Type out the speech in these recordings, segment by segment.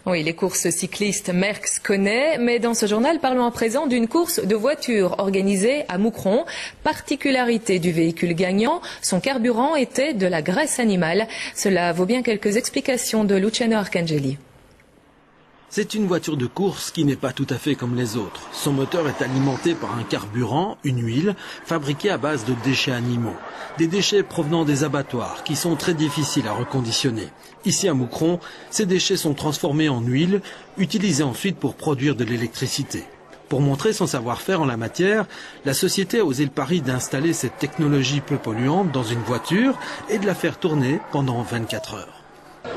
Oui, les courses cyclistes, Merckx connaît, mais dans ce journal, parlons à présent d'une course de voitures organisée à Moucron. Particularité du véhicule gagnant, son carburant était de la graisse animale. Cela vaut bien quelques explications de Luciano Arcangeli. C'est une voiture de course qui n'est pas tout à fait comme les autres. Son moteur est alimenté par un carburant, une huile, fabriquée à base de déchets animaux. Des déchets provenant des abattoirs qui sont très difficiles à reconditionner. Ici à Moucron, ces déchets sont transformés en huile, utilisés ensuite pour produire de l'électricité. Pour montrer son savoir-faire en la matière, la société a osé le pari d'installer cette technologie peu polluante dans une voiture et de la faire tourner pendant 24 heures.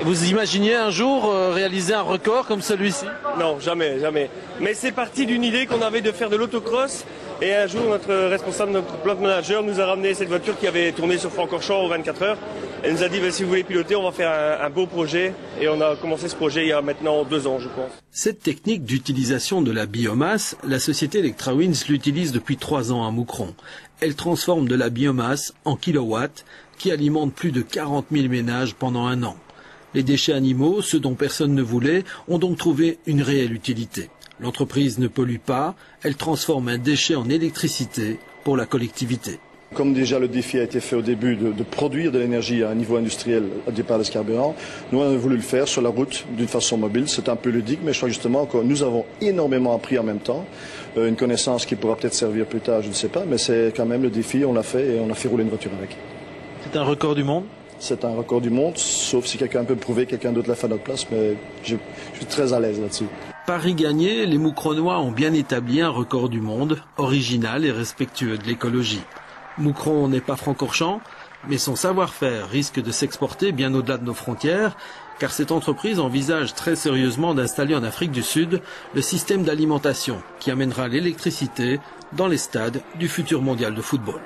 Vous imaginiez un jour réaliser un record comme celui-ci? Non, jamais, jamais. Mais c'est parti d'une idée qu'on avait de faire de l'autocross. Et un jour, notre responsable, notre plant manager nous a ramené cette voiture qui avait tourné sur Francorchamps aux 24 heures. Elle nous a dit, si vous voulez piloter, on va faire un beau projet. Et on a commencé ce projet il y a maintenant 2 ans, je pense. Cette technique d'utilisation de la biomasse, la société ElectraWinds l'utilise depuis 3 ans à Moucron. Elle transforme de la biomasse en kilowatts qui alimentent plus de 40 000 ménages pendant 1 an. Les déchets animaux, ceux dont personne ne voulait, ont donc trouvé une réelle utilité. L'entreprise ne pollue pas, elle transforme un déchet en électricité pour la collectivité. Comme déjà le défi a été fait au début de produire de l'énergie à un niveau industriel au départ de ce carburant, nous on a voulu le faire sur la route d'une façon mobile. C'est un peu ludique, mais je crois justement que nous avons énormément appris en même temps. Une connaissance qui pourra peut-être servir plus tard, je ne sais pas, mais c'est quand même le défi, on l'a fait et on a fait rouler une voiture avec. C'est un record du monde? C'est un record du monde, sauf si quelqu'un peut prouver, quelqu'un d'autre l'a fait à notre place, mais je suis très à l'aise là-dessus. Paris gagné, les Moucronois ont bien établi un record du monde, original et respectueux de l'écologie. Moucron n'est pas Francorchamps, mais son savoir-faire risque de s'exporter bien au-delà de nos frontières, car cette entreprise envisage très sérieusement d'installer en Afrique du Sud le système d'alimentation qui amènera l'électricité dans les stades du futur mondial de football.